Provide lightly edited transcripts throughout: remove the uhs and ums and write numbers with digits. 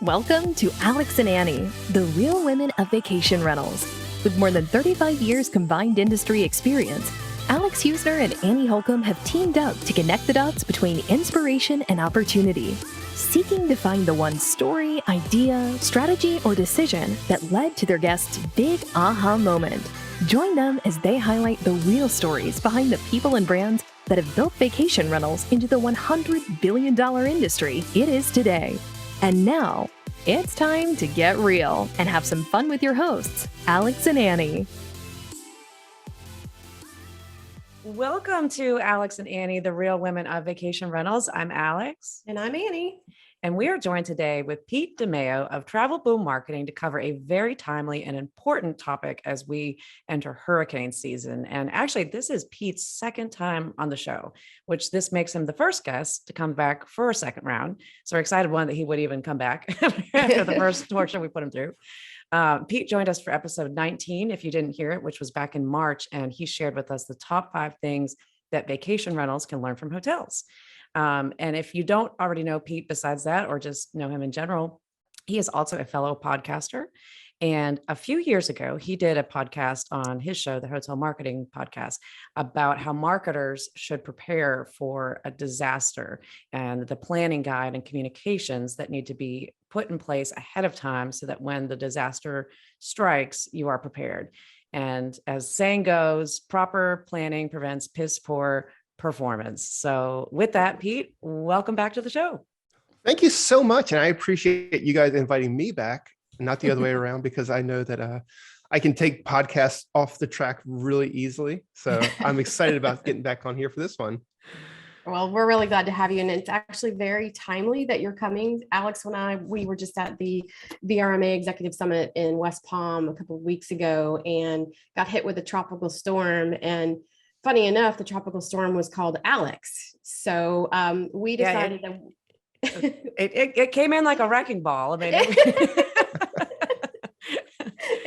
Welcome to Alex and Annie, the real women of vacation rentals. With more than 35 years combined industry experience, Alex Husner and Annie Holcomb have teamed up to connect the dots between inspiration and opportunity, seeking to find the one story, idea, strategy, or decision that led to their guests' big aha moment. Join them as they highlight the real stories behind the people and brands that have built vacation rentals into the $100 billion industry it is today. And now, it's time to get real and have some fun with your hosts, Alex and Annie. Welcome to Alex and Annie, the real women of vacation rentals. I'm Alex. And I'm Annie. And we are joined today with Pete Dimaio of Travel Boom Marketing to cover a very timely and important topic as we enter hurricane season. And actually, this is Pete's second time on the show, which this makes him the first guest to come back for a second round. So we're excited, one, that he would even come back after the first torture we put him through. Pete joined us for episode 19, if you didn't hear it, which was back in March. And he shared with us the top 5 things that vacation rentals can learn from hotels. And if you don't already know Pete besides that, or just know him in general, he is also a fellow podcaster. And a few years ago, he did a podcast on his show, the Hotel Marketing Podcast, about how marketers should prepare for a disaster and the planning guide and communications that need to be put in place ahead of time so that when the disaster strikes, you are prepared. And as saying goes, proper planning prevents piss poor performance. So with that, Pete, welcome back to the show. Thank you so much. And I appreciate you guys inviting me back, not the other way around, because I know that I can take podcasts off the track really easily. So I'm excited about getting back on here for this one. Well, we're really glad to have you. And it's actually very timely that you're coming. Alex and we were just at the VRMA Executive Summit in West Palm a couple of weeks ago and got hit with a tropical storm. And funny enough, the tropical storm was called Alex. So we decided that it came in like a wrecking ball. I mean,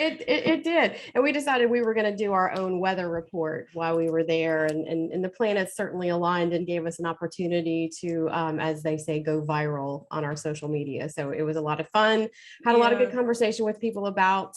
it did. And we decided we were going to do our own weather report while we were there. And the planets certainly aligned and gave us an opportunity to, as they say, go viral on our social media. So it was a lot of fun. Had a lot of good conversation with people about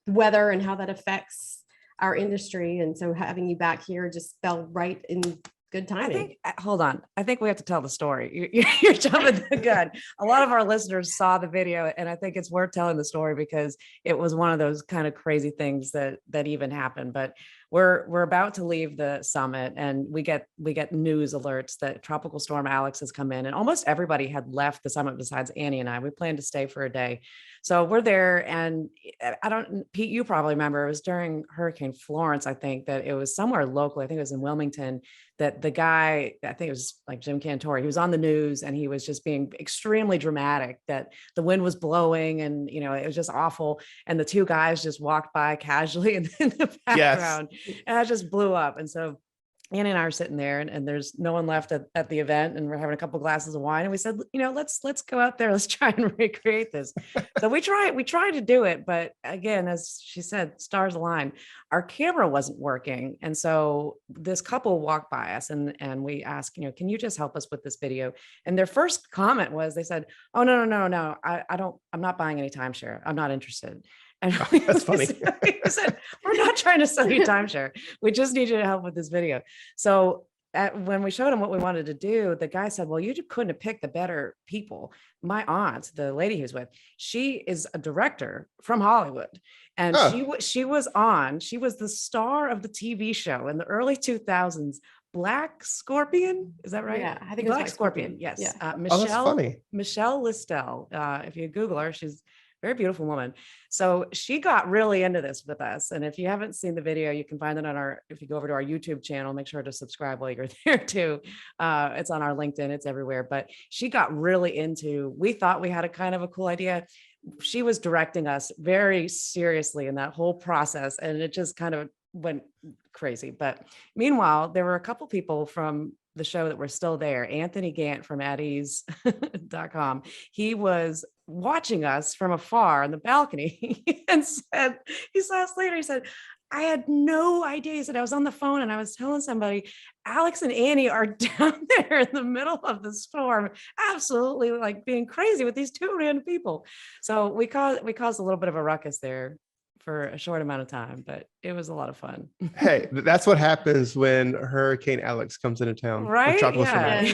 weather and how that affects our industry. And so having you back here just fell right in good timing. Hold on. I think we have to tell the story. You're jumping the gun. A lot of our listeners saw the video, and I think it's worth telling the story because it was one of those kind of crazy things that even happened. But we're about to leave the summit, and we get news alerts that Tropical Storm Alex has come in, and almost everybody had left the summit besides Annie and I. We planned to stay for a day. So we're there, and Pete, you probably remember, it was during Hurricane Florence, I think, that it was somewhere local. I think it was in Wilmington, that the guy, I think it was like Jim Cantori, he was on the news and he was just being extremely dramatic that the wind was blowing and, it was just awful. And the 2 guys just walked by casually in the background. Yes. And that just blew up. And so Annie and I are sitting there and there's no one left at the event, and we're having a couple of glasses of wine. And we said, let's go out there. Let's try and recreate this. So we tried to do it. But again, as she said, stars align. Our camera wasn't working. And so this couple walked by us and we asked, can you just help us with this video? And their first comment was, they said, oh, no. I'm not buying any timeshare. I'm not interested. And that's funny. We said, we're not trying to sell you timeshare. We just need you to help with this video. So when we showed him what we wanted to do, the guy said, well, you couldn't have picked the better people. My aunt, the lady who's with, she is a director from Hollywood. And she was the star of the TV show in the early 2000s, Black Scorpion. Is that right? Yeah, I think Black Scorpion. Yes. Yeah. Michelle Listel. If you Google her, she's very beautiful woman. So she got really into this with us. And if you haven't seen the video, you can find it if you go over to our YouTube channel, make sure to subscribe while you're there too. It's on our LinkedIn, it's everywhere. But she got really into, we thought we had a kind of a cool idea. She was directing us very seriously in that whole process. And it just kind of went crazy. But meanwhile, there were a couple people from the show that were still there. Anthony Gant from attease.com. He was watching us from afar on the balcony and he said, I had no idea. He said, I was on the phone and I was telling somebody, Alex and Annie are down there in the middle of the storm, absolutely like being crazy with these two random people. So we caused a little bit of a ruckus there for a short amount of time, but it was a lot of fun. Hey, that's what happens when Hurricane Alex comes into town. Or Right? tropical storm Yeah.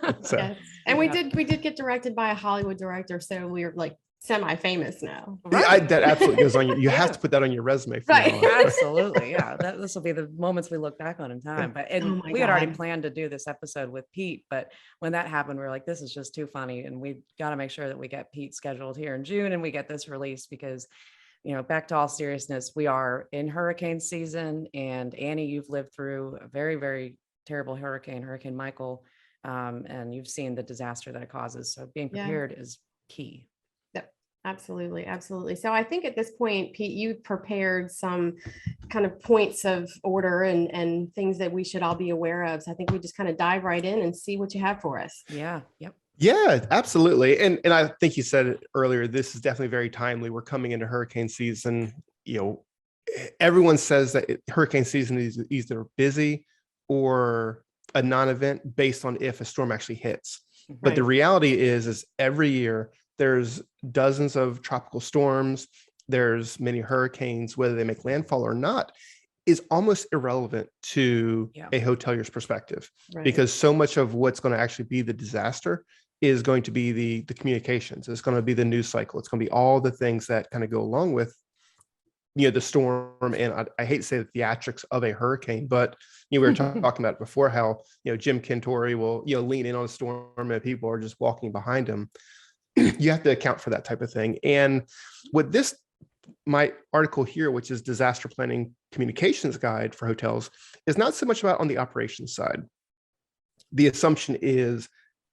Alex. So, Yes. And Yeah. we did get directed by a Hollywood director, so we're like semi-famous now. Right. that absolutely goes on you have Yeah. to put that on your resume. From Right. now on. Absolutely. Yeah. This will be the moments we look back on in time. But Oh my we had already God. planned to do this episode with Pete, but when that happened, we were like, this is just too funny. And we've got to make sure that we get Pete scheduled here in June and we get this released because, you know, back to all seriousness, we are in hurricane season. And Annie, you've lived through a very, very terrible hurricane, Hurricane Michael. And you've seen the disaster that it causes. So being Yeah. prepared is key. Absolutely. Absolutely. So I think at this point, Pete, you prepared some kind of points of order and things that we should all be aware of. So I think we just kind of dive right in and see what you have for us. Yeah. Yep. Yeah, absolutely. And I think you said it earlier, this is definitely very timely. We're coming into hurricane season. You know, everyone says that hurricane season is either busy or a non-event based on if a storm actually hits. But the reality is every year there's dozens of tropical storms, there's many hurricanes, whether they make landfall or not, is almost irrelevant to a hotelier's perspective, because so much of what's going to actually be the disaster is going to be the communications. It's going to be the news cycle. It's going to be all the things that kind of go along with, you know, the storm. And I hate to say the theatrics of a hurricane, but you know, we were talking about before how, you know, Jim Cantori will, you know, lean in on a storm and people are just walking behind him. You have to account for that type of thing. And what my article here, which is Disaster Planning Communications Guide for Hotels, is not so much about on the operations side. The assumption is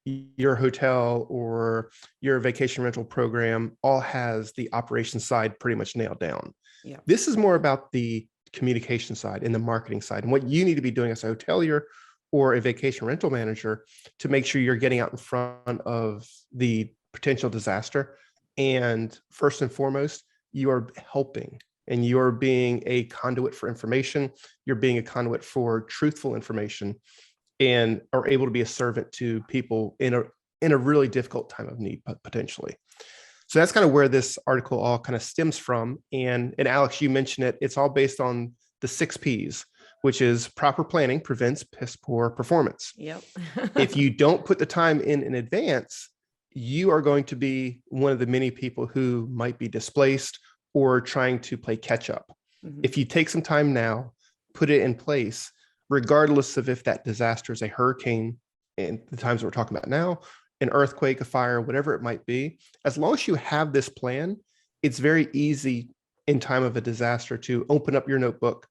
your hotel or your vacation rental program all has the operations side pretty much nailed down. Yeah. This is more about the communication side and the marketing side, and what you need to be doing as a hotelier or a vacation rental manager to make sure you're getting out in front of the potential disaster. And first and foremost, you are helping and you're being a conduit for information. You're being a conduit for truthful information and are able to be a servant to people in a really difficult time of need, potentially. So that's kind of where this article all kind of stems from. And Alex, you mentioned it, it's all based on the 6 Ps, which is proper planning prevents piss poor performance. Yep. If you don't put the time in advance, you are going to be one of the many people who might be displaced or trying to play catch up. Mm-hmm. If you take some time now, put it in place, regardless of if that disaster is a hurricane and the times that we're talking about now, an earthquake, a fire, whatever it might be, as long as you have this plan, it's very easy in time of a disaster to open up your notebook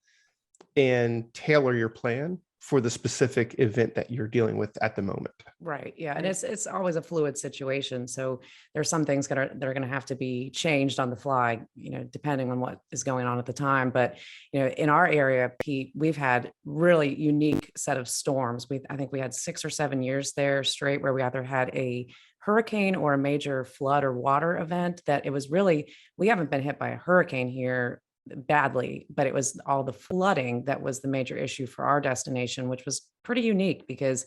and tailor your plan for the specific event that you're dealing with at the moment. Right. Yeah. And it's always a fluid situation. So there's some things that are going to have to be changed on the fly, you know, depending on what is going on at the time. But, you know, in our area, Pete, we've had really unique set of storms. I think we had 6 or 7 years there straight where we either had a hurricane or a major flood or water event that it was really, we haven't been hit by a hurricane here badly, but it was all the flooding that was the major issue for our destination, which was pretty unique because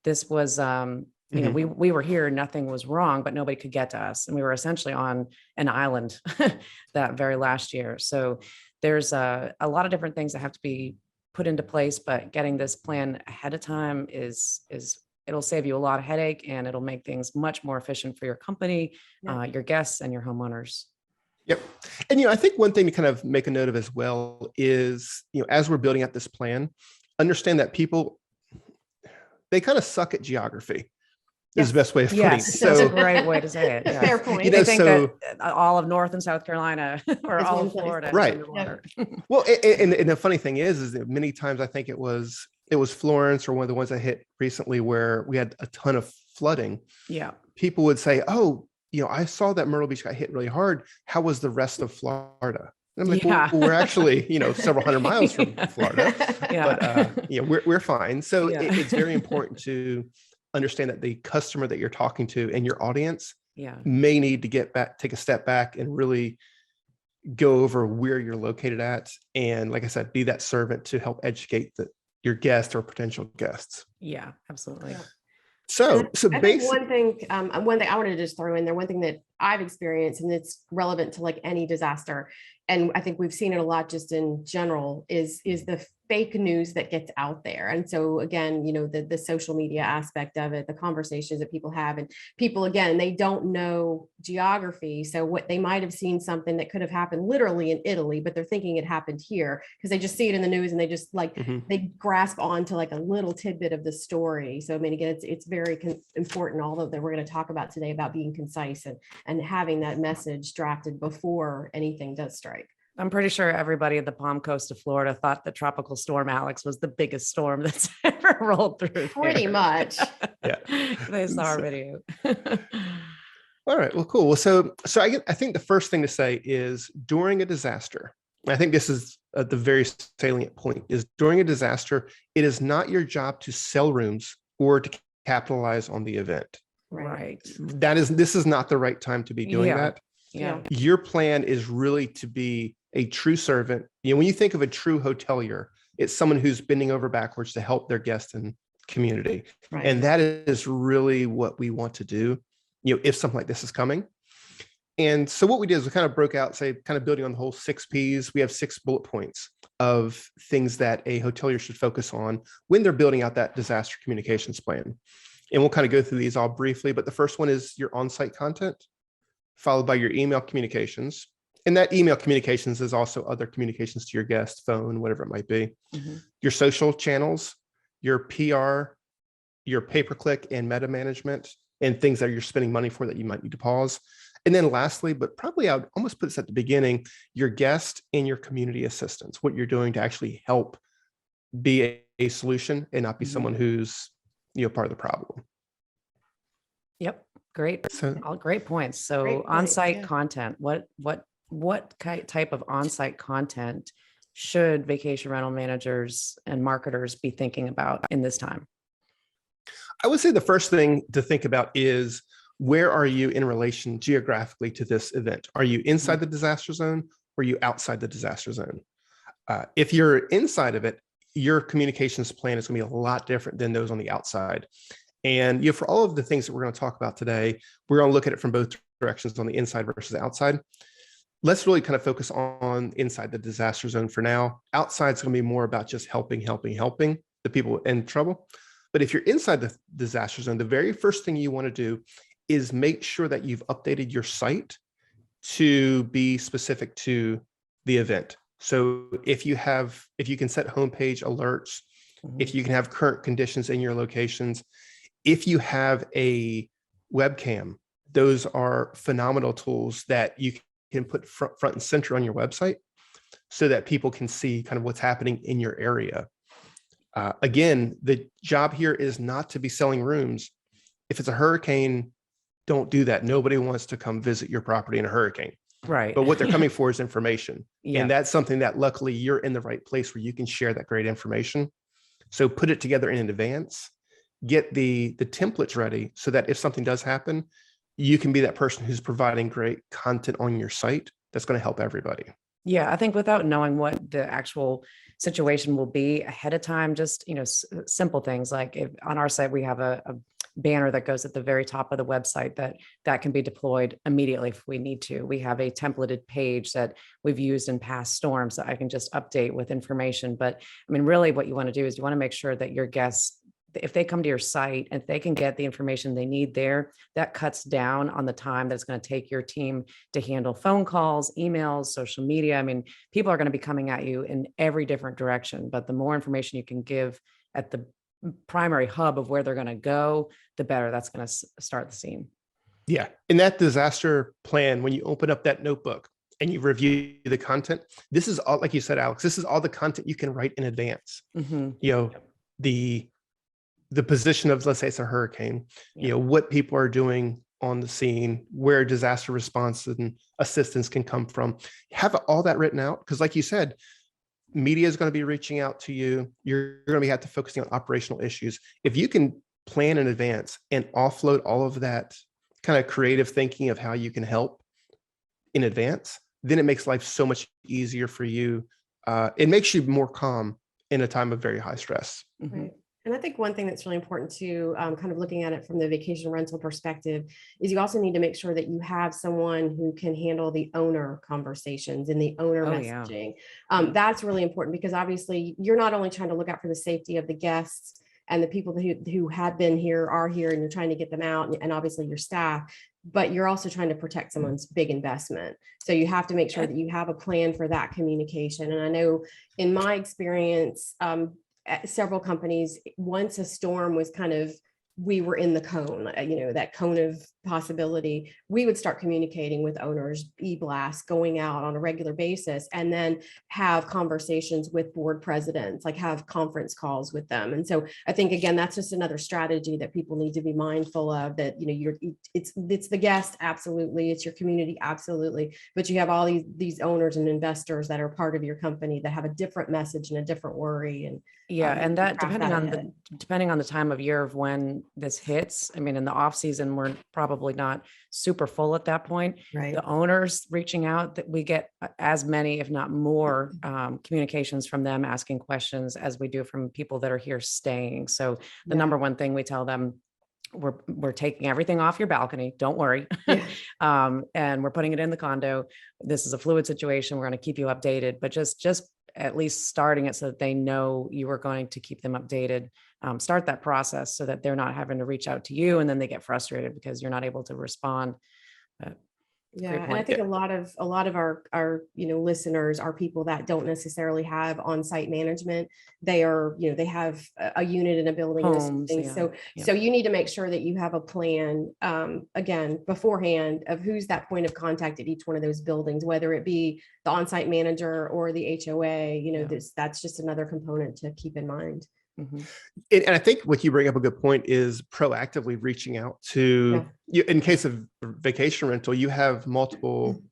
this was, you know, we were here, nothing was wrong, but nobody could get to us. And we were essentially on an island that very last year. So there's a lot of different things that have to be put into place, but getting this plan ahead of time it'll save you a lot of headache and it'll make things much more efficient for your company, your guests and your homeowners. Yep. And, you know, I think one thing to kind of make a note of as well is, you know, as we're building out this plan, understand that people, they kind of suck at geography is the best way of putting it. Yes, that's a great way to say it. Yeah. Fair point. You know, they think that all of North and South Carolina or all of Florida. Right. Underwater. Well, and the funny thing is that many times I think it was Florence or one of the ones I hit recently where we had a ton of flooding. Yeah. People would say, oh, you know, I saw that Myrtle Beach got hit really hard. How was the rest of Florida? And I'm like, well, we're actually, you know, several hundred miles from Florida, but you know, we're fine. So it's very important to understand that the customer that you're talking to and your audience may need to take a step back and really go over where you're located at. And like I said, be that servant to help educate your guests or potential guests. Yeah, absolutely. Yeah. So I think basically, one thing I wanted to just throw in there, one thing that I've experienced, and it's relevant to like any disaster, and I think we've seen it a lot just in general, is the fake news that gets out there. And so again, the social media aspect of it, the conversations that people have, and people, again, they don't know geography. So what they might have seen something that could have happened literally in Italy, but they're thinking it happened here because they just see it in the news and they just they grasp onto like a little tidbit of the story. So I mean, again, it's very important, although that we're going to talk about today, about being concise and having that message drafted before anything does strike. I'm pretty sure everybody at the Palm Coast of Florida thought the tropical storm Alex was the biggest storm that's ever rolled through. Pretty much. Yeah. They saw our video. All right. Well, cool. Well, so I think the first thing to say is during a disaster, and I think this is the very salient point, is during a disaster, it is not your job to sell rooms or to capitalize on the event. Right. This is not the right time to be doing that. Yeah. Your plan is really to be a true servant. When you think of a true hotelier, it's someone who's bending over backwards to help their guests and community. Right. And that is really what we want to do, if something like this is coming. And so what we did is we kind of broke out, say, kind of building on the whole 6 Ps. We have 6 bullet points of things that a hotelier should focus on when they're building out that disaster communications plan. And we'll kind of go through these all briefly, but the first one is your on-site content, followed by your email communications. And that email communications is also other communications to your guest, phone, whatever it might be. Mhm. Your social channels, your PR, your pay-per-click and meta management, and things that you're spending money for that you might need to pause. And then lastly, but probably I would almost put this at the beginning, your guest and your community assistance, what you're doing to actually help be a solution and not be someone who's part of the problem. Yep. Great. So All great points. So Great points, on-site yeah. content, what type of on-site content should vacation rental managers and marketers be thinking about in this time? I would say the first thing to think about is, where are you in relation geographically to this event? Are you inside the disaster zone or are you outside the disaster zone? If you're inside of it, your communications plan is going to be a lot different than those on the outside. And for all of the things that we're going to talk about today, we're going to look at it from both directions, on the inside versus outside. Let's really kind of focus on inside the disaster zone for now. Outside is going to be more about just helping the people in trouble. But if you're inside the disaster zone, the very first thing you want to do is make sure that you've updated your site to be specific to the event. So if you can set homepage alerts, if you can have current conditions in your locations, if you have a webcam, those are phenomenal tools that you can put front and center on your website so that people can see kind of what's happening in your area. Again, the job here is not to be selling rooms. If it's a hurricane, don't do that. Nobody wants to come visit your property in a hurricane. Right. But what they're coming for is information. Yeah. And that's something that luckily you're in the right place where you can share that great information. So put it together in advance, get the templates ready so that if something does happen, you can be that person who's providing great content on your site that's going to help everybody. Yeah, I think without knowing what the actual situation will be ahead of time, just, simple things like if on our site, we have a banner that goes at the very top of the website that can be deployed immediately if we need to. We have a templated page that we've used in past storms that I can just update with information. But I mean, really what you want to do is you want to make sure that your guests, if they come to your site, if they can get the information they need there, that cuts down on the time that's going to take your team to handle phone calls, emails, social media. I mean, people are going to be coming at you in every different direction, but the more information you can give at the primary hub of where they're going to go, the better that's going to start the scene. Yeah. In that disaster plan, when you open up that notebook and you review the content, this is all, like you said, Alex, this is all the content you can write in advance. The position of, let's say it's a hurricane, what people are doing on the scene, where disaster response and assistance can come from. Have all that written out, because like you said, media is going to be reaching out to you. You're going to have to focusing on operational issues. If you can plan in advance and offload all of that kind of creative thinking of how you can help in advance, then it makes life so much easier for you. It makes you more calm in a time of very high stress. Mhm. Right. And I think one thing that's really important to kind of looking at it from the vacation rental perspective is you also need to make sure that you have someone who can handle the owner conversations and the owner Oh, yeah. messaging. Yeah. That's really important because obviously you're not only trying to look out for the safety of the guests and the people who have been here, are here, and you're trying to get them out, and obviously your staff, but you're also trying to protect someone's big investment. So you have to make sure that you have a plan for that communication. And I know in my experience, at several companies, once a storm was kind of, we were in the cone, that cone of possibility, we would start communicating with owners, e-blast, going out on a regular basis, and then have conversations with board presidents, like have conference calls with them. And so I think, again, that's just another strategy that people need to be mindful of, that, it's the guest, absolutely. It's your community, absolutely. But you have all these owners and investors that are part of your company that have a different message and a different worry. And Yeah, and that craft depending on the time of year of when this hits, I mean, in the off season, we're probably not super full at that point. right. The owners reaching out, that we get as many, if not more, communications from them asking questions as we do from people that are here staying. So the Yeah. number one thing we tell them, we're taking everything off your balcony. Don't worry. Yeah. And we're putting it in the condo. This is a fluid situation. We're going to keep you updated, but just at least starting it so that they know you are going to keep them updated. Start that process so that they're not having to reach out to you and then they get frustrated because you're not able to respond. Yeah, Great and I point. think a lot of our listeners are people that don't necessarily have on-site management. They are, they have a unit in a building and Homes, things. yeah, So yeah. so you need to make sure that you have a plan, again, beforehand, of who's that point of contact at each one of those buildings, whether it be the on-site manager or the HOA. Yeah. That's just another component to keep in mind. Mhm. And I think what you bring up a good point is proactively reaching out to you. In case of vacation rental, you have multiple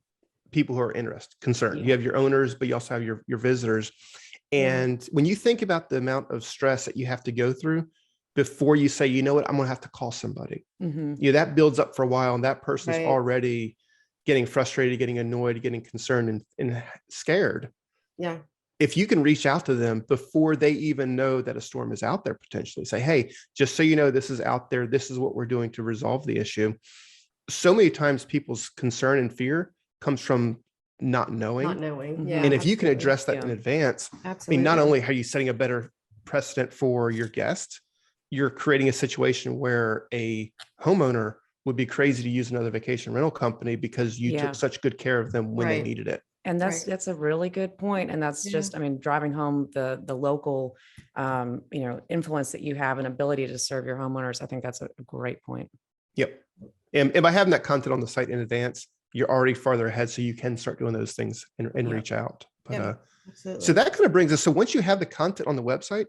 people who are interested, concerned. Yeah. You have your owners, but you also have your visitors. And when you think about the amount of stress that you have to go through before you say, you know what, I'm going to have to call somebody, Mhm. that builds up for a while, and that person's Right. already getting frustrated, getting annoyed, getting concerned and scared. Yeah. If you can reach out to them before they even know that a storm is out there, potentially say, hey, just so you know, this is out there. This is what we're doing to resolve the issue. So many times people's concern and fear comes from not knowing. Mhm. Yeah. And if you can absolutely. address that Yeah. in advance, I Absolutely. mean, not only are you setting a better precedent for your guests, you're creating a situation where a homeowner would be crazy to use another vacation rental company because you Yeah. took such good care of them when they Right. needed it. And Right. that's a really good point. And that's Yeah. just, I mean, driving home the local, influence that you have and ability to serve your homeowners. I think that's a great point. Yep. And by having that content on the site in advance, you're already farther ahead. So you can start doing those things and Yeah. reach out. But Yeah, absolutely. so that kind of brings us. So once you have the content on the website,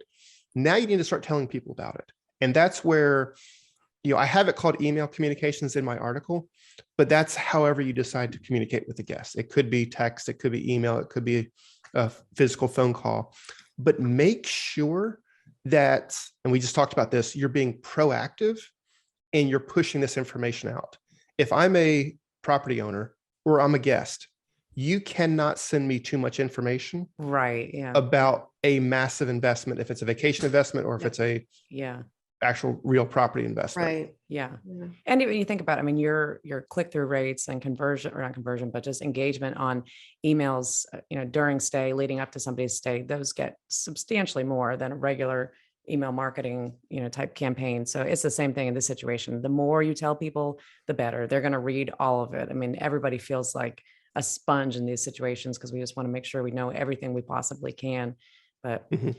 now you need to start telling people about it. And that's where, I have it called email communications in my article, but that's however you decide to communicate with the guest. It could be text, it could be email, it could be a physical phone call, but make sure that, and we just talked about this, you're being proactive and you're pushing this information out. If I'm a property owner or I'm a guest, you cannot send me too much information Right. Yeah. about a massive investment, if it's a vacation investment or if Yeah. it's a Yeah. actual real property investment. Right. Yeah. Yeah. And when you think about, I mean, your click-through rates and conversion, or not conversion, but just engagement on emails, during stay, leading up to somebody's stay, those get substantially more than a regular email marketing, type campaign. So it's the same thing in this situation. The more you tell people, the better. They're going to read all of it. I mean, everybody feels like a sponge in these situations because we just want to make sure we know everything we possibly can. But Mhm.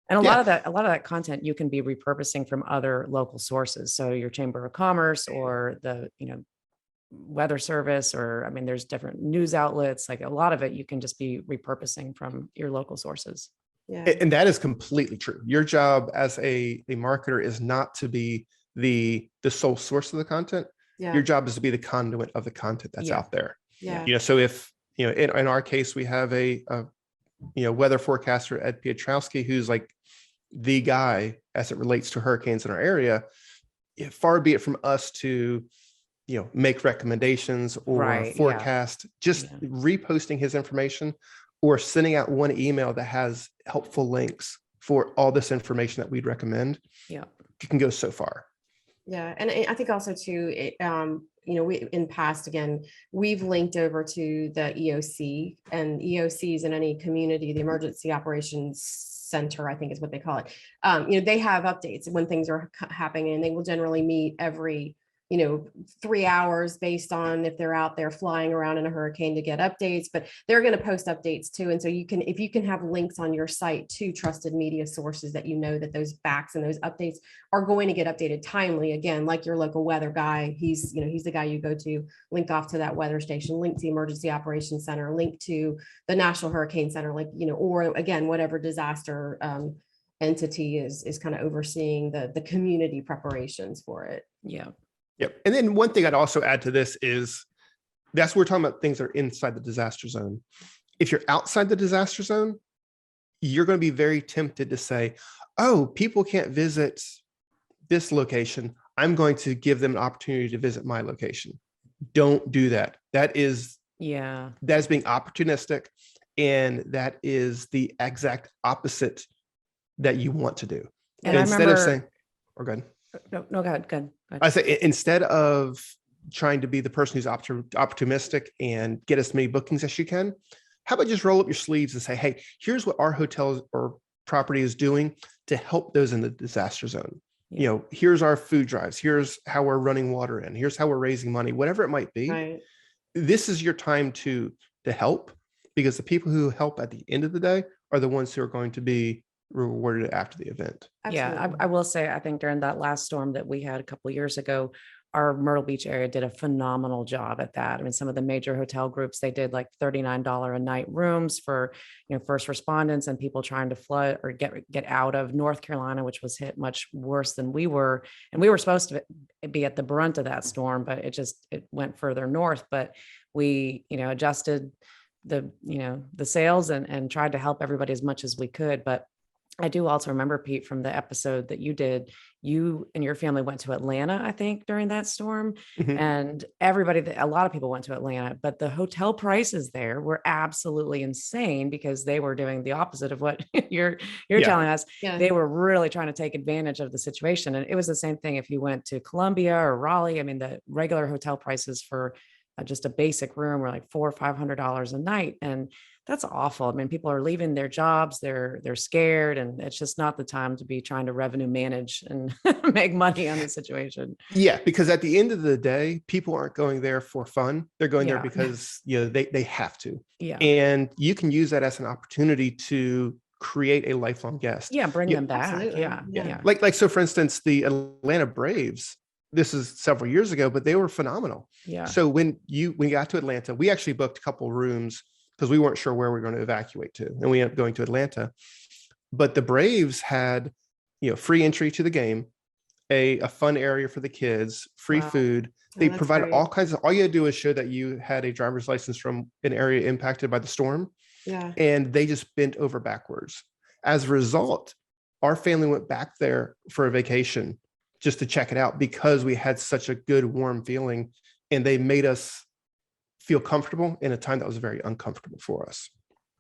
and a Yeah. lot of that content you can be repurposing from other local sources. So your Chamber of Commerce or the, weather service, or, I mean, there's different news outlets, like a lot of it you can just be repurposing from your local sources. Yeah. And that is completely true. Your job as a marketer is not to be the sole source of the content. Yeah. Your job is to be the conduit of the content that's Yeah. out there. Yeah. So if, in our case, we have a weather forecaster, Ed Piotrowski, who's like the guy as it relates to hurricanes in our area. Far be it from us to make recommendations or Right, yeah. forecast, just Yeah. reposting his information or sending out one email that has helpful links for all this information that we'd recommend. Yeah. You can go so far. Yeah, and I think also too, we in past, again, we've linked over to the EOC, and EOCs in any community, the Emergency Operations Center, I think is what they call it. They have updates when things are happening, and they will generally meet every 3 hours based on if they're out there flying around in a hurricane to get updates, but they're going to post updates too. And so if you can have links on your site to trusted media sources that that those facts and those updates are going to get updated timely, again, like your local weather guy, he's the guy you go to, link off to that weather station, link to the Emergency Operations Center, link to the National Hurricane Center, or again, whatever disaster entity is kind of overseeing the community preparations for it. Yeah. Yep. And then one thing I'd also add to this is that's we're talking about things that are inside the disaster zone. If you're outside the disaster zone, you're going to be very tempted to say, oh, people can't visit this location. I'm going to give them an opportunity to visit my location. Don't do that. That is being opportunistic. And that is the exact opposite that you want to do. And instead of saying, or go ahead. No, go ahead. I say, instead of trying to be the person who's optimistic and get as many bookings as you can, how about just roll up your sleeves and say, hey, here's what our hotel or property is doing to help those in the disaster zone. Yeah. Here's our food drives. Here's how we're running water in. Here's how we're raising money, whatever it might be. Right. This is your time to help, because the people who help at the end of the day are the ones who are going to be rewarded after the event. Absolutely. Yeah, I will say, I think during that last storm that we had a couple of years ago, our Myrtle Beach area did a phenomenal job at that. I mean, some of the major hotel groups, they did like $39 a night rooms for, first respondents and people trying to flood or get out of North Carolina, which was hit much worse than we were. And we were supposed to be at the brunt of that storm, but it went further north. But we, adjusted the sails and tried to help everybody as much as we could. But I do also remember, Pete, from the episode that you did, you and your family went to Atlanta, I think, during that storm. Mm-hmm. And a lot of people went to Atlanta, but the hotel prices there were absolutely insane because they were doing the opposite of what you're telling us. Yeah. They were really trying to take advantage of the situation. And it was the same thing if you went to Columbia or Raleigh. I mean, the regular hotel prices for just a basic room were like $400 or $500 a night. And that's awful. I mean, people are leaving their jobs. They're scared, and it's just not the time to be trying to revenue manage and make money on the situation. Yeah, because at the end of the day, people aren't going there for fun. They're going there because they have to. Yeah, and you can use that as an opportunity to create a lifelong guest. Yeah, bring them back. Absolutely. Yeah. Like so, for instance, the Atlanta Braves. This is several years ago, but they were phenomenal. Yeah. So when you got to Atlanta, we actually booked a couple of rooms because we weren't sure where we were going to evacuate to. And we ended up going to Atlanta. But the Braves had, free entry to the game, a fun area for the kids, free food. They provided all kinds of, all you had to do is show that you had a driver's license from an area impacted by the storm. Yeah. And they just bent over backwards. As a result, our family went back there for a vacation just to check it out because we had such a good, warm feeling, and they made us feel comfortable in a time that was very uncomfortable for us.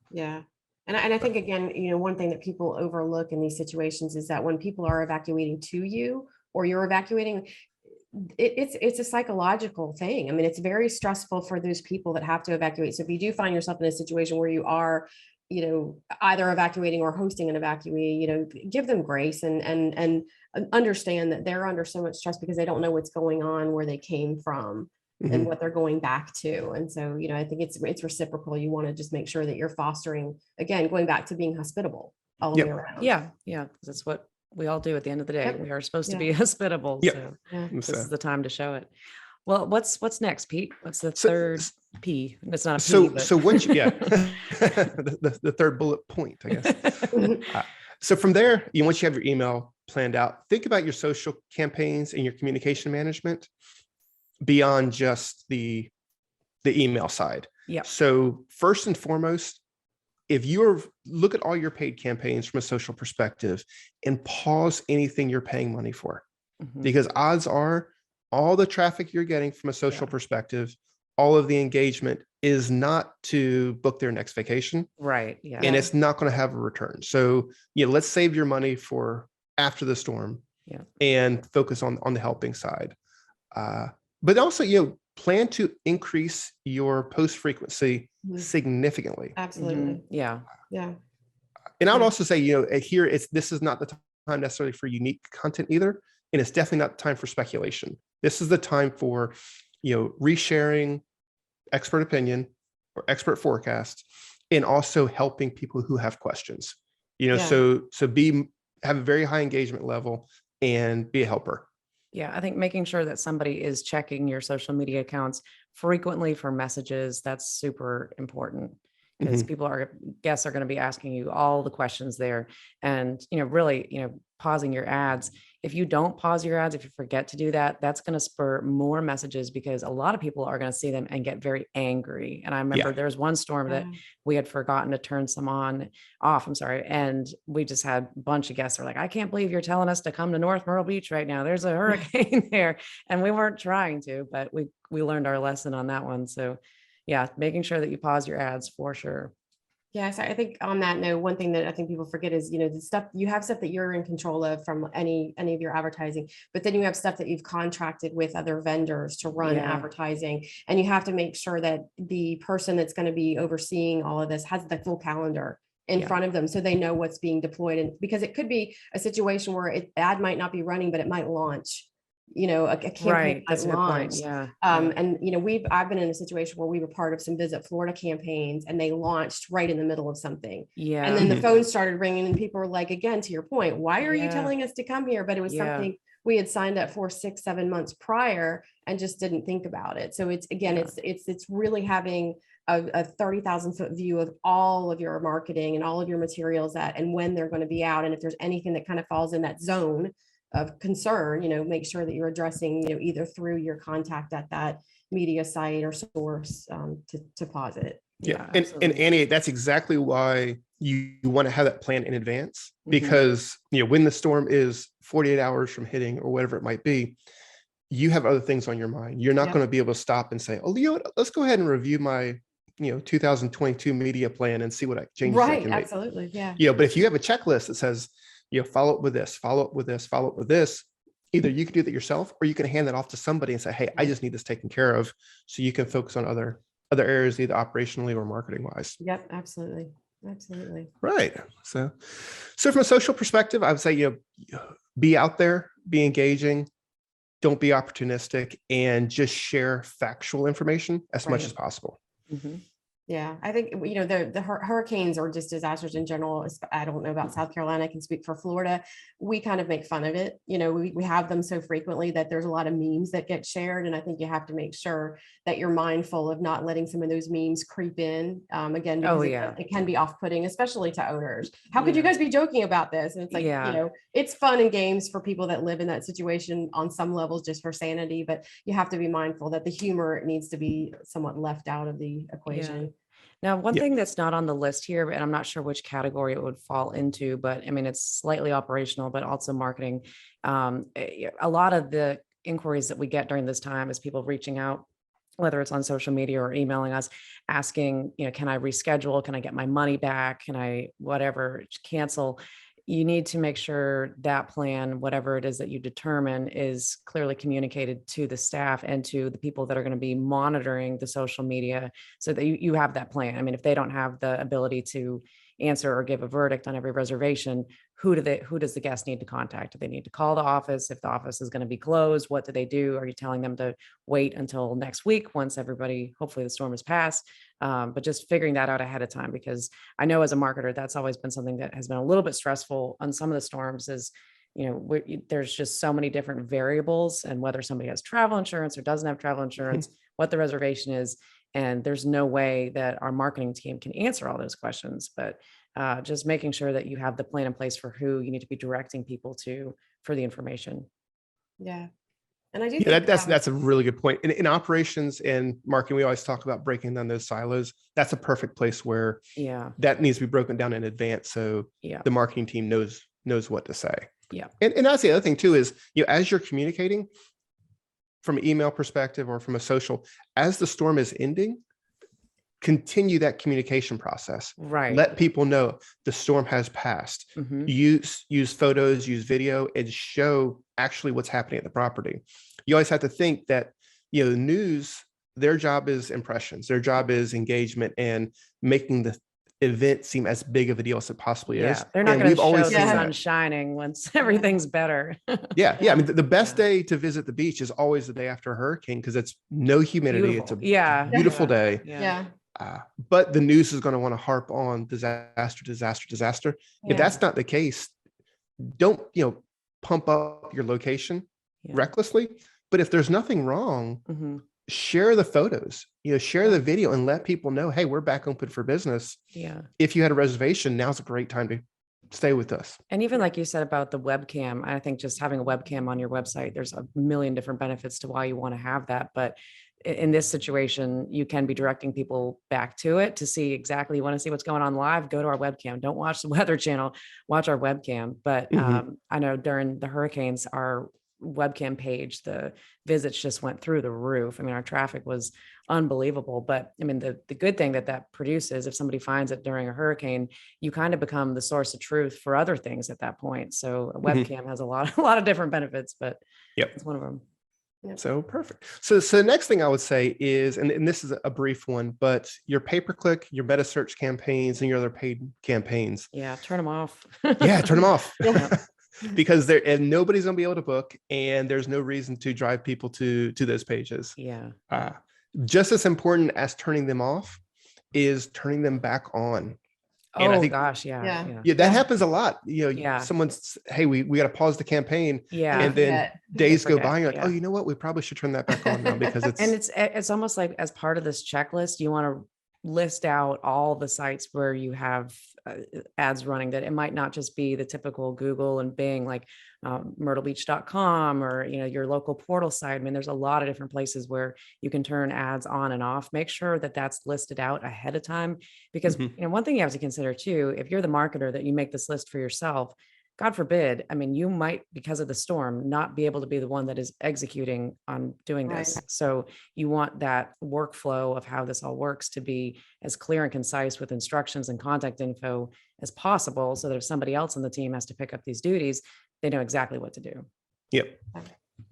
Yeah. And I think, again, one thing that people overlook in these situations is that when people are evacuating to you or you're evacuating, it's a psychological thing. I mean, it's very stressful for those people that have to evacuate. So if you do find yourself in a situation where you are, either evacuating or hosting an evacuee, give them grace and understand that they're under so much stress because they don't know what's going on, where they came from. Mm-hmm. And what they're going back to. And so, I think it's reciprocal. You want to just make sure that you're fostering, again, going back to being hospitable all the way around. Yeah. That's what we all do at the end of the day. Yep. We are supposed to be hospitable. Yep. So this is the time to show it. Well, what's next, Pete? What's the third P? It's not a P. So once you the third bullet point, I guess. So from there, once you have your email planned out, think about your social campaigns and your communication management beyond just the email side. Yeah. So first and foremost, if look at all your paid campaigns from a social perspective and pause anything you're paying money for, because odds are all the traffic you're getting from a social perspective, all of the engagement is not to book their next vacation. Right. Yeah. And it's not going to have a return. So, let's save your money for after the storm and focus on the helping side. But also, plan to increase your post frequency significantly. Absolutely. Yeah. Yeah. And I would also say, here this is not the time necessarily for unique content either. And it's definitely not the time for speculation. This is the time for, resharing expert opinion or expert forecast, and also helping people who have questions, so have a very high engagement level and be a helper. Yeah, I think making sure that somebody is checking your social media accounts frequently for messages, that's super important, because guests are going to be asking you all the questions there. And, really, pausing your ads. If you don't pause your ads, if you forget to do that, that's going to spur more messages, because a lot of people are going to see them and get very angry. And I remember there was one storm that we had forgotten to turn some off. I'm sorry. And we just had a bunch of guests who were like, I can't believe you're telling us to come to North Myrtle Beach right now. There's a hurricane there. And we weren't trying to, but we learned our lesson on that one. So yeah, making sure that you pause your ads for sure. Yes, I think on that note, one thing that I think people forget is, the stuff you have, stuff that you're in control of from any of your advertising, but then you have stuff that you've contracted with other vendors to run advertising. And you have to make sure that the person that's going to be overseeing all of this has the full calendar in front of them, so they know what's being deployed. And because it could be a situation where ad might not be running, but it might launch. A campaign That's a good point. Yeah. And I've been in a situation where we were part of some Visit Florida campaigns, and they launched right in the middle of something. Yeah. And then the phone started ringing, and people were like, again, to your point, why are you telling us to come here? But it was something we had signed up for 6-7 months prior and just didn't think about it. So it's really having a 30,000 foot view of all of your marketing and all of your materials and when they're going to be out. And if there's anything that kind of falls in that zone of concern, make sure that you're addressing, either through your contact at that media site or source to pause it. Yeah. And Annie, that's exactly why you want to have that plan in advance, because, when the storm is 48 hours from hitting or whatever it might be, you have other things on your mind. You're not going to be able to stop and say, oh, let's go ahead and review my 2022 media plan and see what changes I can make. Absolutely. Yeah. But if you have a checklist that says, follow up with this, follow up with this, follow up with this, either you can do that yourself, or you can hand that off to somebody and say, hey, I just need this taken care of, so you can focus on other areas, either operationally or marketing wise. Yep. Absolutely. Right. So from a social perspective, I would say, be out there, be engaging, don't be opportunistic, and just share factual information as much as possible. Yeah, I think, the hurricanes or just disasters in general. I don't know about South Carolina. I can speak for Florida. We kind of make fun of it. We have them so frequently that there's a lot of memes that get shared. And I think you have to make sure that you're mindful of not letting some of those memes creep in. Again, because it can be off-putting, especially to owners. How could you guys be joking about this? And it's like, it's fun and games for people that live in that situation on some levels, just for sanity. But you have to be mindful that the humor needs to be somewhat left out of the equation. Yeah. Now, one thing that's not on the list here, and I'm not sure which category it would fall into, but I mean, it's slightly operational, but also marketing. A lot of the inquiries that we get during this time is people reaching out, whether it's on social media or emailing us, asking, can I reschedule? Can I get my money back? Can I, whatever, cancel? You need to make sure that plan, whatever it is that you determine, is clearly communicated to the staff and to the people that are going to be monitoring the social media, so that you have that plan. I mean, if they don't have the ability to answer or give a verdict on every reservation, who does the guest need to contact? Do they need to call the office? If the office is going to be closed, what do they do? Are you telling them to wait until next week, once everybody, hopefully the storm has passed? But just figuring that out ahead of time, because I know as a marketer, that's always been something that has been a little bit stressful on some of the storms, is, there's just so many different variables, and whether somebody has travel insurance or doesn't have travel insurance, what the reservation is. And there's no way that our marketing team can answer all those questions, but just making sure that you have the plan in place for who you need to be directing people to for the information. Yeah. And I do think that's a really good point. In operations and marketing, we always talk about breaking down those silos. That's a perfect place where that needs to be broken down in advance, so the marketing team knows what to say. Yeah. And that's the other thing too, is, as you're communicating, from an email perspective or from a social, as the storm is ending, continue that communication process. Right. Let people know the storm has passed. Mhm. Use photos, use video, and show actually what's happening at the property. You always have to think that, the news, their job is impressions, their job is engagement and making the event seem as big of a deal as it possibly is. They're not And going to we've always show the seen sun that. shining once everything's better. Yeah. I mean, the best Yeah. day to visit the beach is always the day after a hurricane because it's no humidity. Beautiful. It's a Yeah. beautiful day. Yeah. But the news is going to want to harp on disaster. If that's not the case, don't, pump up your location recklessly. But if there's nothing wrong, Mhm. share the photos, share the video and let people know, hey, we're back open for business. Yeah. If you had a reservation, now's a great time to stay with us. And even like you said about the webcam, I think just having a webcam on your website, there's a million different benefits to why you want to have that. But in this situation, you can be directing people back to it to see exactly, you want to see what's going on live, go to our webcam. Don't watch the Weather Channel, watch our webcam. But I know during the hurricanes, our webcam page, the visits just went through the roof. I mean, our traffic was unbelievable. But I mean, the good thing that produces, if somebody finds it during a hurricane, you kind of become the source of truth for other things at that point. So a webcam has a lot of different benefits, but it's one of them. So perfect. So the next thing I would say is, and this is a brief one, but your pay-per-click, your meta search campaigns, and your other paid campaigns. Yeah, turn them off. Turn them off. Yeah. Because and nobody's gonna be able to book, and there's no reason to drive people to those pages. Yeah. Just as important as turning them off is turning them back on. And Oh I think, gosh, yeah. that happens a lot. Yeah. Someone's, hey, we got to pause the campaign. Yeah. And then days go by and you're like, yeah. oh, you know what? We probably should turn that back on now because it's And it's almost like as part of this checklist, you want to list out all the sites where you have ads running, that it might not just be the typical Google and Bing, like myrtlebeach.com or, your local portal site. I mean, there's a lot of different places where you can turn ads on and off. Make sure that that's listed out ahead of time, because, one thing you have to consider too, if you're the marketer that you make this list for yourself, God forbid, I mean, you might, because of the storm, not be able to be the one that is executing on doing this. Right. So you want that workflow of how this all works to be as clear and concise with instructions and contact info as possible, so that if somebody else on the team has to pick up these duties, they know exactly what to do. Yep.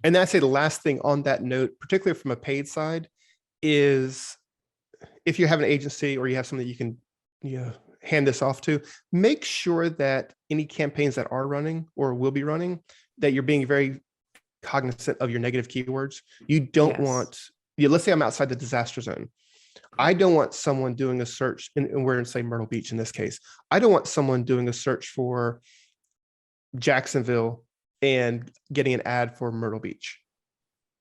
And I'd say the last thing on that note, particularly from a paid side, is if you have an agency or you have something that you can, hand this off to, make sure that any campaigns that are running or will be running, that you're being very cognizant of your negative keywords. You don't want, let's say I'm outside the disaster zone. I don't want someone doing a search, and we're in, say, Myrtle Beach in this case. I don't want someone doing a search for Jacksonville and getting an ad for Myrtle Beach.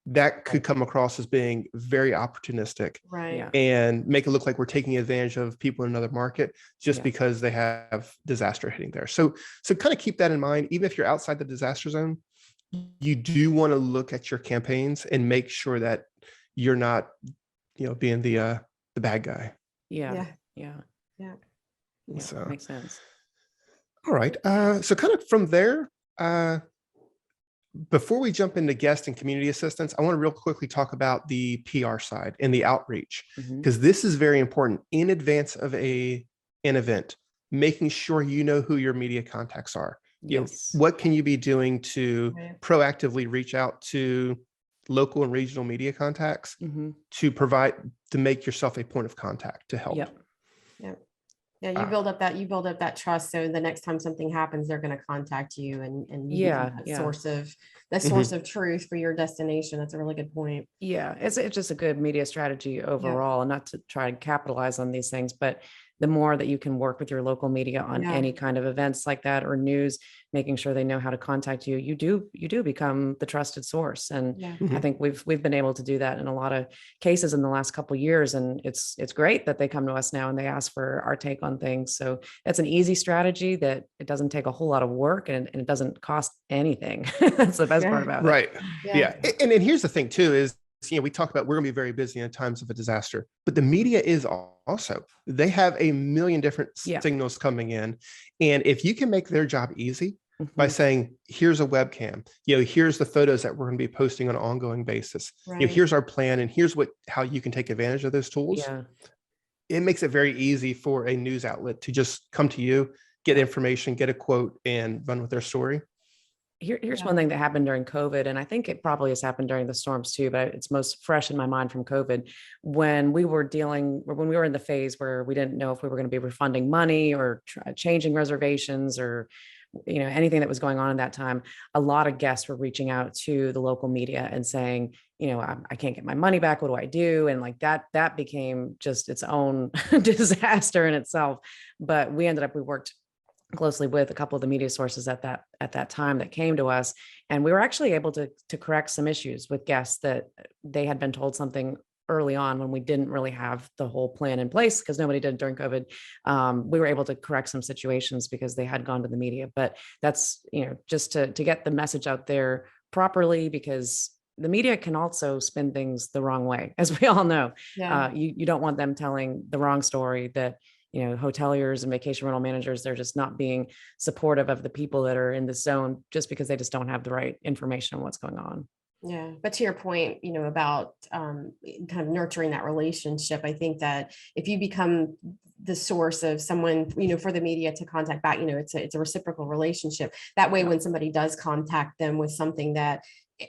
That could come across as being very opportunistic, Right. and make it look like we're taking advantage of people in another market just because they have disaster hitting there. So kind of keep that in mind. Even if you're outside the disaster zone, you do want to look at your campaigns and make sure that you're not, being the bad guy. Yeah. So Makes sense. all right. So kind of from there, before we jump into guest and community assistance, I want to real quickly talk about the PR side and the outreach, because this is very important in advance of an event, making sure you know who your media contacts are. What can you be doing to proactively reach out to local and regional media contacts to make yourself a point of contact to help. Yeah, you build up that trust. So the next time something happens, they're going to contact you and you become that source of truth for your destination. That's a really good point. Yeah, it's just a good media strategy overall, and not to try and capitalize on these things, but the more that you can work with your local media on any kind of events like that or news, making sure they know how to contact you, you do become the trusted source. And I think we've been able to do that in a lot of cases in the last couple of years. And it's great that they come to us now and they ask for our take on things. So it's an easy strategy that it doesn't take a whole lot of work and it doesn't cost anything. That's the best part about it. Right. Yeah. And here's the thing too, is, we talk about we're going to be very busy in times of a disaster, but the media is also, they have a million different signals coming in. And if you can make their job easy, by Mhm. saying, here's a webcam, here's the photos that we're going to be posting on an ongoing basis. Right. Here's our plan, and here's how you can take advantage of those tools. Yeah. It makes it very easy for a news outlet to just come to you, get information, get a quote, and run with their story. Here's Yeah. one thing that happened during COVID, and I think it probably has happened during the storms too, but it's most fresh in my mind from COVID when we were in the phase where we didn't know if we were going to be refunding money or changing reservations or anything that was going on in that time. A lot of guests were reaching out to the local media and saying, I can't get my money back. What do I do? And like that became just its own disaster in itself. But we worked closely with a couple of the media sources at that time that came to us, and we were actually able to correct some issues with guests that they had been told something early on when we didn't really have the whole plan in place because nobody did during COVID. We were able to correct some situations because they had gone to the media. But that's just to get the message out there properly, because the media can also spin things the wrong way, as we all know. Yeah. You don't want them telling the wrong story that hoteliers and vacation rental managers, they're just not being supportive of the people that are in the zone just because they just don't have the right information on what's going on. Yeah. But to your point, about kind of nurturing that relationship, I think that if you become the source of someone, for the media to contact back, it's a reciprocal relationship. That way, when somebody does contact them with something that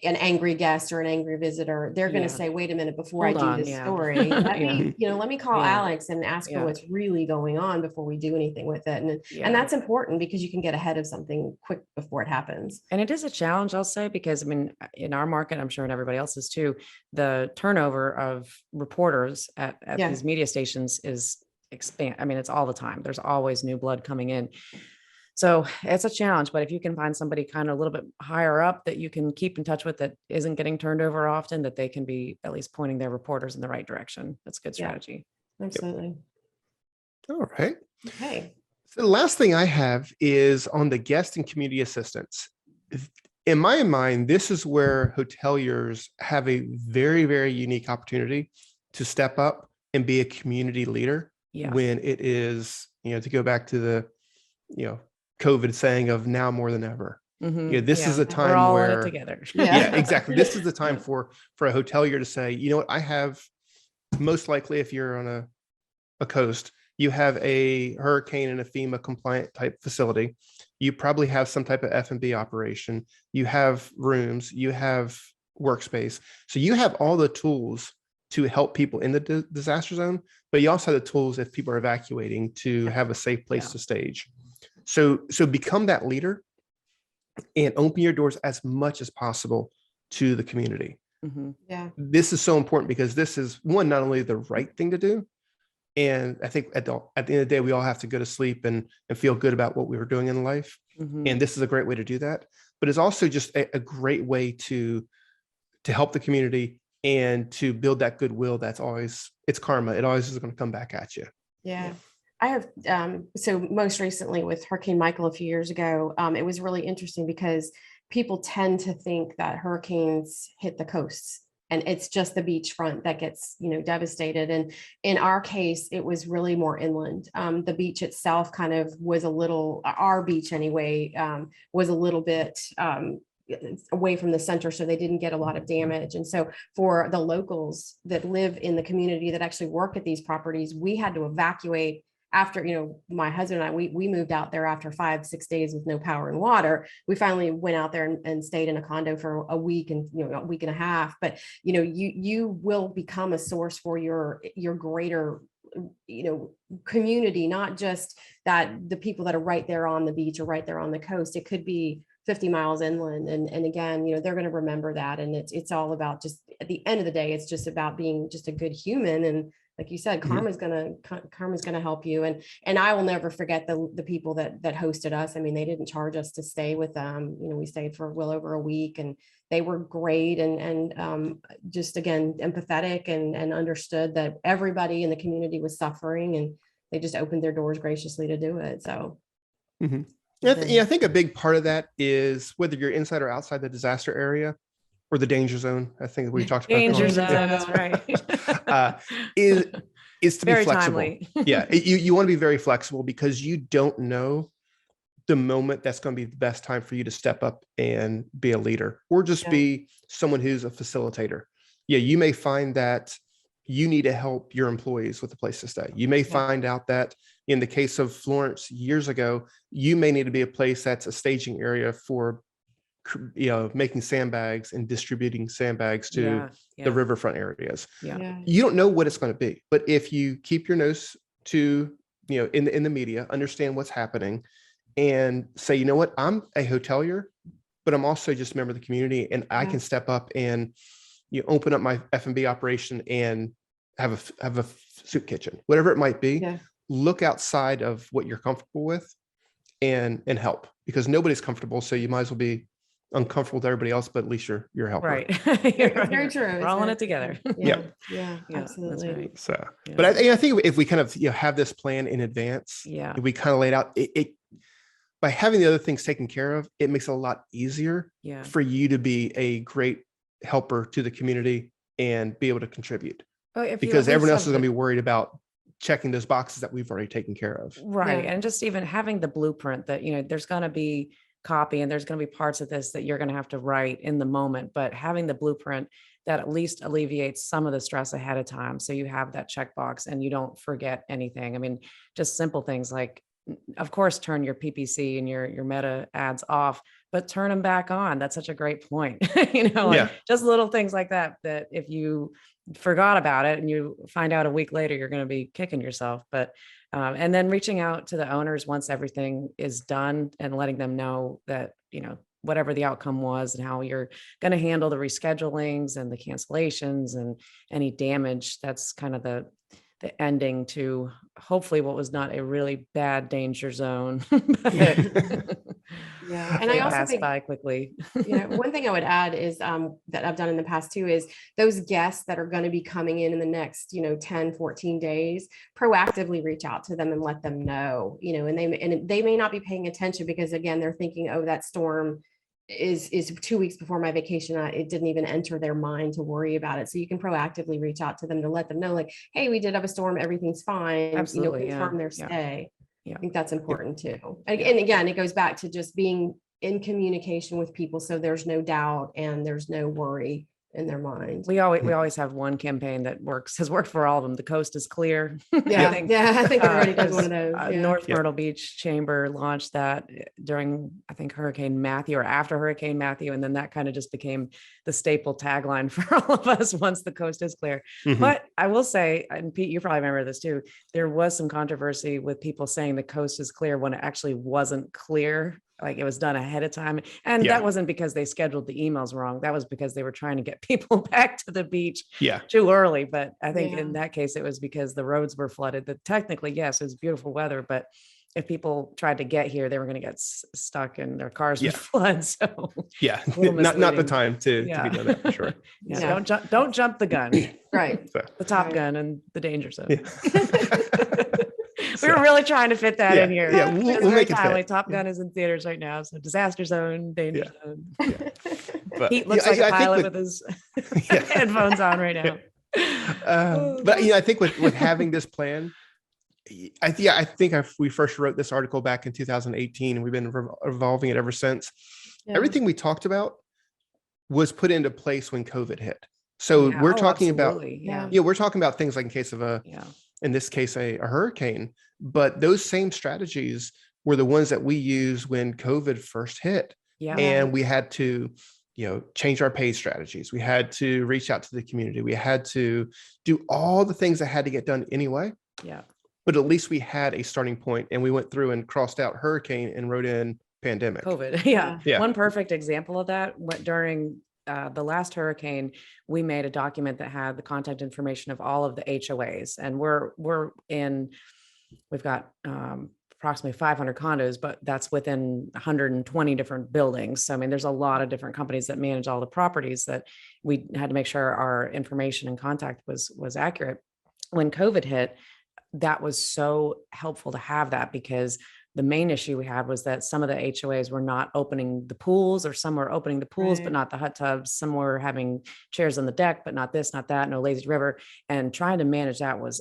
an angry guest or an angry visitor, they're going to say, wait a minute, before I do this story, let me call Alex and ask her what's really going on before we do anything with it. And that's important because you can get ahead of something quick before it happens. And it is a challenge, I'll say, because in our market, I'm sure in everybody else's too, the turnover of reporters at these media stations is it's all the time. There's always new blood coming in. So it's a challenge, but if you can find somebody kind of a little bit higher up that you can keep in touch with that isn't getting turned over often, that they can be at least pointing their reporters in the right direction. That's a good strategy. Absolutely. All right. Okay. So the last thing I have is on the guest and community assistance. In my mind, this is where hoteliers have a very, very unique opportunity to step up and be a community leader when it is, to go back to the, COVID saying of now more than ever. This is a time we're all where in it together. Exactly. This is the time for a hotelier to say, you know what, I have, most likely if you're on a coast, you have a hurricane and a FEMA compliant type facility. You probably have some type of F&B operation. You have rooms, you have workspace. So you have all the tools to help people in the disaster zone, but you also have the tools if people are evacuating to have a safe place to stage. So become that leader and open your doors as much as possible to the community. Yeah. This is so important because this is not only the right thing to do. And I think at the end of the day, we all have to go to sleep and feel good about what we were doing in life. And this is a great way to do that. But it's also just a great way to help the community and to build that goodwill. It's karma. It always is going to come back at you. Yeah. I have, so most recently with Hurricane Michael a few years ago, it was really interesting because people tend to think that hurricanes hit the coasts and it's just the beachfront that gets, devastated. And in our case, it was really more inland. The beach itself kind of was our beach anyway, was a little bit, away from the center, so they didn't get a lot of damage. And so for the locals that live in the community that actually work at these properties, we had to evacuate after, my husband and I, we moved out there after 5-6 days with no power and water. We finally went out there and stayed in a condo for a week and, a week and a half. But, you will become a source for your greater, community, not just that the people that are right there on the beach or right there on the coast. It could be 50 miles inland. And again, they're going to remember that. And it's all about, just at the end of the day, it's just about being just a good human. And like you said, karma's gonna help you. And I will never forget the people that hosted us. I mean, they didn't charge us to stay with them. We stayed for well over a week, and they were great and just, again, empathetic and understood that everybody in the community was suffering, and they just opened their doors graciously to do it. So. I think a big part of that is whether you're inside or outside the disaster area or the danger zone. I think we talked about danger zone. That's right. is to very be flexible. Timely. You want to be very flexible because you don't know the moment that's going to be the best time for you to step up and be a leader, or just be someone who's a facilitator. Yeah, you may find that you need to help your employees with a place to stay. You may find out that in the case of Florence years ago, you may need to be a place that's a staging area for, you know, making sandbags and distributing sandbags to the riverfront areas. You don't know what it's going to be, but if you keep your nose to, you know, in the media, understand what's happening, and say, you know what, I'm a hotelier, but I'm also just a member of the community, and I can step up and, you open up my F&B operation and have a soup kitchen, whatever it might be. Look outside of what you're comfortable with and help, because nobody's comfortable. So you might as well be uncomfortable with everybody else, but at least you're a helper. Right. Very true. We're all in it together. Yeah, That's absolutely. right. So, but I think if we kind of, you know, have this plan in advance, if we kind of lay it out, it by having the other things taken care of, it makes it a lot easier for you to be a great helper to the community and be able to contribute, because everyone else is going to be worried about checking those boxes that we've already taken care of. Right. And just even having the blueprint that, you know, there's going to be copy and there's going to be parts of this that you're going to have to write in the moment, but having the blueprint that at least alleviates some of the stress ahead of time. So you have that checkbox and you don't forget anything. I mean, just simple things like, of course, turn your PPC and your meta ads off, but turn them back on. That's such a great point. You know, like just little things like that, that if you forgot about it and you find out a week later, you're going to be kicking yourself. But, and then reaching out to the owners once everything is done and letting them know that, you know, whatever the outcome was and how you're going to handle the reschedulings and the cancellations and any damage. That's kind of the ending to hopefully what was not a really bad danger zone. And I also think by quickly. One thing I would add is that I've done in the past too, is those guests that are going to be coming in the next, 10, 14 days, proactively reach out to them and let them know, and they may not be paying attention because again, they're thinking, oh, that storm is 2 weeks before my vacation. It didn't even enter their mind to worry about it. So you can proactively reach out to them to let them know, like, hey, we did have a storm, everything's fine. Absolutely, confirm their stay. Yeah. I think that's important too. And again, it goes back to just being in communication with people so there's no doubt and there's no worry in their mind. We always have one campaign that has worked for all of them. The coast is clear. I think everybody does one of those. North Myrtle Beach Chamber launched that during, I think, Hurricane Matthew or after Hurricane Matthew. And then that kind of just became the staple tagline for all of us once the coast is clear. But I will say, and Pete, you probably remember this too, there was some controversy with people saying the coast is clear when it actually wasn't clear. Like it was done ahead of time. And that wasn't because they scheduled the emails wrong. That was because they were trying to get people back to the beach too early. But I think in that case, it was because the roads were flooded. That technically, yes, it was beautiful weather, but if people tried to get here, they were going to get stuck and their cars would flood. So not the time to be done that for sure. Don't jump the gun. Right. The Top Gun and the danger zone. We were really trying to fit that in here. Yeah, we'll make it fit. Top Gun is in theaters right now. So disaster zone, danger zone. But, Pete looks like a pilot with his headphones on right now. But I think with having this plan, I think we first wrote this article back in 2018 and we've been evolving it ever since. Everything we talked about was put into place when COVID hit. So we're talking about, we're talking about things like in case of in this case, a hurricane, but those same strategies were the ones that we used when COVID first hit. And we had to, change our pay strategies. We had to reach out to the community. We had to do all the things that had to get done anyway. But at least we had a starting point and we went through and crossed out hurricane and wrote in pandemic. COVID. One perfect example of that during the last hurricane, we made a document that had the contact information of all of the HOAs, and we've got approximately 500 condos, but that's within 120 different buildings. So, I mean, there's a lot of different companies that manage all the properties that we had to make sure our information and contact was accurate. When COVID hit, that was so helpful to have that because the main issue we had was that some of the HOAs were not opening the pools, or some were opening the pools, but not the hot tubs. Some were having chairs on the deck, but not this, not that, no lazy river. And trying to manage that was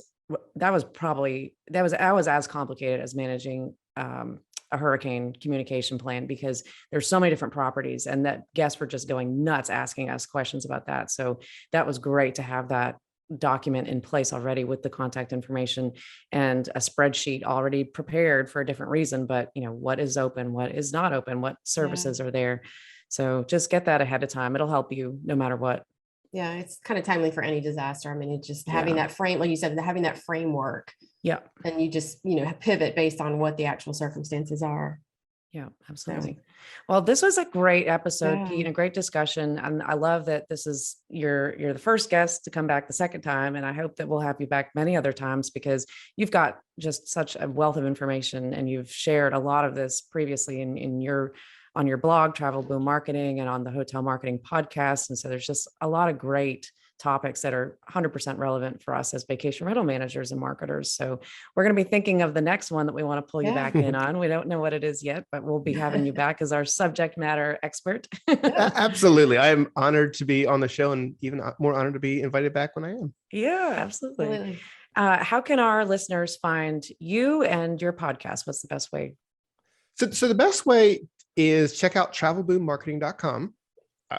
as complicated as managing a hurricane communication plan, because there's so many different properties, and that guests were just going nuts asking us questions about that. So that was great to have that document in place already with the contact information and a spreadsheet already prepared for a different reason. But what is open, what is not open, what services are there. So just get that ahead of time. It'll help you no matter what. Yeah, it's kind of timely for any disaster. I mean, it's just having that frame, like you said, having that framework. Yeah. And you just, pivot based on what the actual circumstances are. Yeah, absolutely. Well, this was a great episode, Pete, and a great discussion. And I love that this is you're the first guest to come back the second time. And I hope that we'll have you back many other times, because you've got just such a wealth of information, and you've shared a lot of this previously on your blog, Travel Boom Marketing, and on the Hotel Marketing Podcast. And so there's just a lot of great topics that are 100% relevant for us as vacation rental managers and marketers. So we're going to be thinking of the next one that we want to pull you back in on. We don't know what it is yet, but we'll be having you back as our subject matter expert. Absolutely. I'm honored to be on the show, and even more honored to be invited back when I am. Yeah, absolutely. How can our listeners find you and your podcast? What's the best way? So the best way is check out travelboommarketing.com.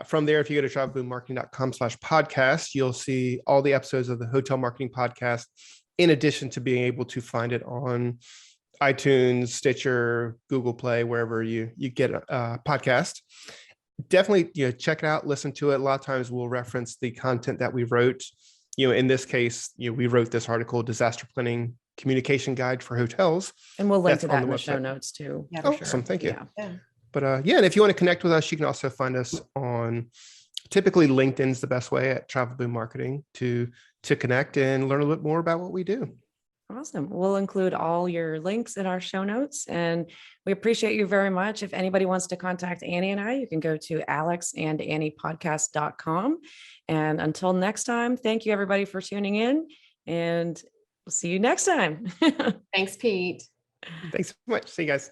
From there, if you go to travelboommarketing.com/podcast, you'll see all the episodes of the Hotel Marketing Podcast, in addition to being able to find it on iTunes, Stitcher, Google Play, wherever you get a podcast. Definitely, check it out, listen to it. A lot of times we'll reference the content that we wrote. In this case, we wrote this article, Disaster Planning Communication Guide for Hotels. And we'll link to that in the show notes too. Yeah, for sure. Awesome. Thank you. Yeah. But and if you want to connect with us, you can also find us on, typically LinkedIn's the best way, at Travel Boom Marketing to connect and learn a little bit more about what we do. Awesome. We'll include all your links in our show notes, and we appreciate you very much. If anybody wants to contact Annie and I, you can go to alexandanniepodcast.com. And until next time, thank you everybody for tuning in, and we'll see you next time. Thanks, Pete. Thanks so much. See you guys.